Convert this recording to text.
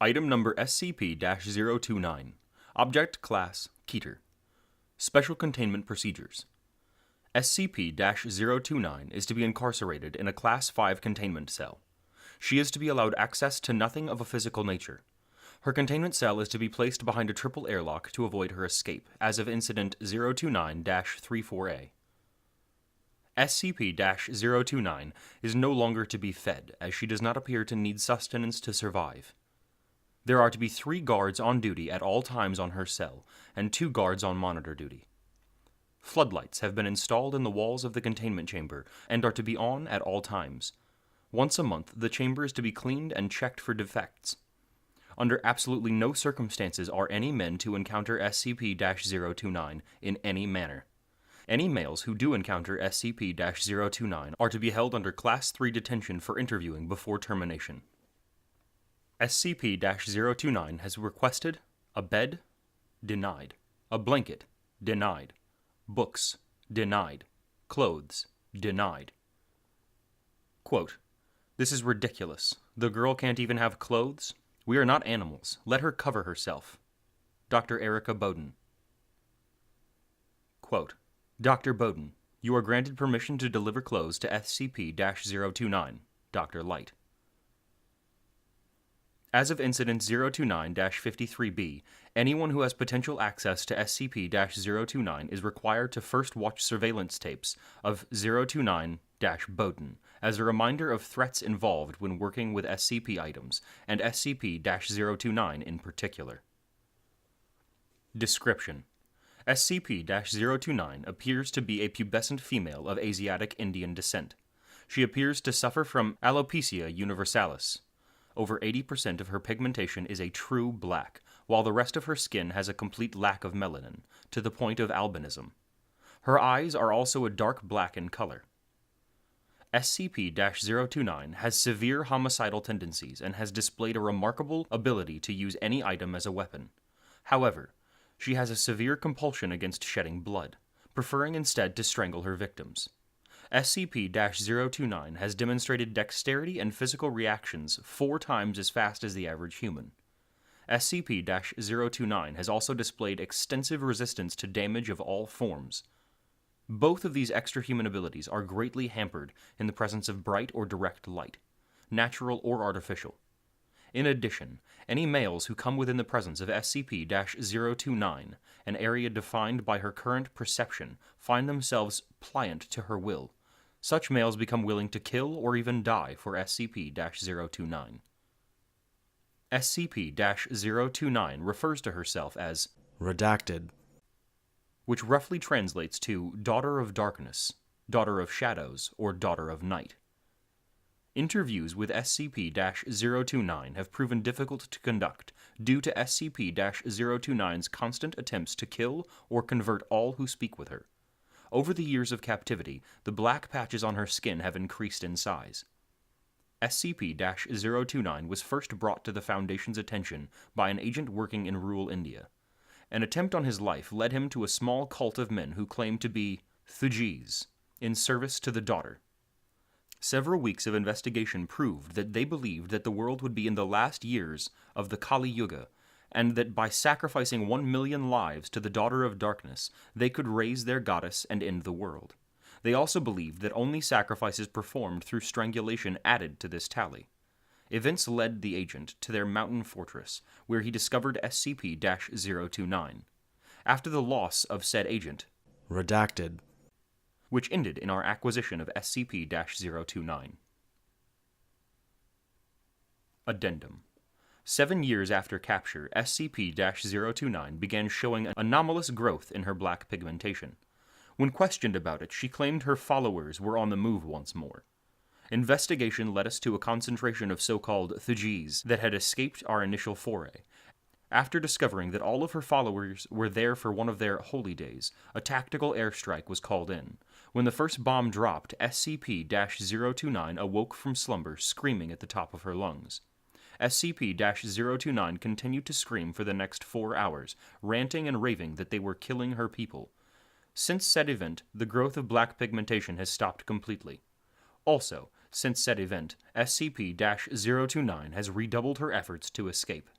Item number SCP-029. Object Class Keter. Special Containment Procedures. SCP-029 is to be incarcerated in a Class 5 containment cell. She is to be allowed access to nothing of a physical nature. Her containment cell is to be placed behind a triple airlock to avoid her escape, as of Incident 029-34A. SCP-029 is no longer to be fed, as she does not appear to need sustenance to survive. There are to be 3 guards on duty at all times on her cell, and 2 guards on monitor duty. Floodlights have been installed in the walls of the containment chamber, and are to be on at all times. Once a month, the chamber is to be cleaned and checked for defects. Under absolutely no circumstances are any men to encounter SCP-029 in any manner. Any males who do encounter SCP-029 are to be held under Class 3 detention for interviewing before termination. SCP-029 has requested a bed, denied. A blanket, denied. Books, denied. Clothes, denied. Quote, "This is ridiculous. The girl can't even have clothes? We are not animals. Let her cover herself." Dr. Erica Bowden. Quote, "Dr. Bowden, you are granted permission to deliver clothes to SCP-029. Dr. Light." As of Incident 029-53B, anyone who has potential access to SCP-029 is required to first watch surveillance tapes of 029-Bowden as a reminder of threats involved when working with SCP items, and SCP-029 in particular. Description: SCP-029 appears to be a pubescent female of Asiatic Indian descent. She appears to suffer from alopecia universalis. Over 80% of her pigmentation is a true black, while the rest of her skin has a complete lack of melanin, to the point of albinism. Her eyes are also a dark black in color. SCP-029 has severe homicidal tendencies and has displayed a remarkable ability to use any item as a weapon. However, she has a severe compulsion against shedding blood, preferring instead to strangle her victims. SCP-029 has demonstrated dexterity and physical reactions 4 times as fast as the average human. SCP-029 has also displayed extensive resistance to damage of all forms. Both of these extra-human abilities are greatly hampered in the presence of bright or direct light, natural or artificial. In addition, any males who come within the presence of SCP-029, an area defined by her current perception, find themselves pliant to her will. Such males become willing to kill or even die for SCP-029. SCP-029 refers to herself as Redacted, which roughly translates to Daughter of Darkness, Daughter of Shadows, or Daughter of Night. Interviews with SCP-029 have proven difficult to conduct due to SCP-029's constant attempts to kill or convert all who speak with her. Over the years of captivity, the black patches on her skin have increased in size. SCP-029 was first brought to the Foundation's attention by an agent working in rural India. An attempt on his life led him to a small cult of men who claimed to be Thujis, in service to the Daughter. Several weeks of investigation proved that they believed that the world would be in the last years of the Kali Yuga, and that by sacrificing 1 million lives to the Daughter of Darkness, they could raise their goddess and end the world. They also believed that only sacrifices performed through strangulation added to this tally. Events led the agent to their mountain fortress, where he discovered SCP-029. After the loss of said agent, Redacted, which ended in our acquisition of SCP-029. Addendum. 7 years after capture, SCP-029 began showing anomalous growth in her black pigmentation. When questioned about it, she claimed her followers were on the move once more. Investigation led us to a concentration of so-called Thujis that had escaped our initial foray. After discovering that all of her followers were there for one of their holy days, a tactical airstrike was called in. When the first bomb dropped, SCP-029 awoke from slumber, screaming at the top of her lungs. SCP-029 continued to scream for the next 4 hours, ranting and raving that they were killing her people. Since said event, the growth of black pigmentation has stopped completely. Also, Since said event, SCP-029 has redoubled her efforts to escape.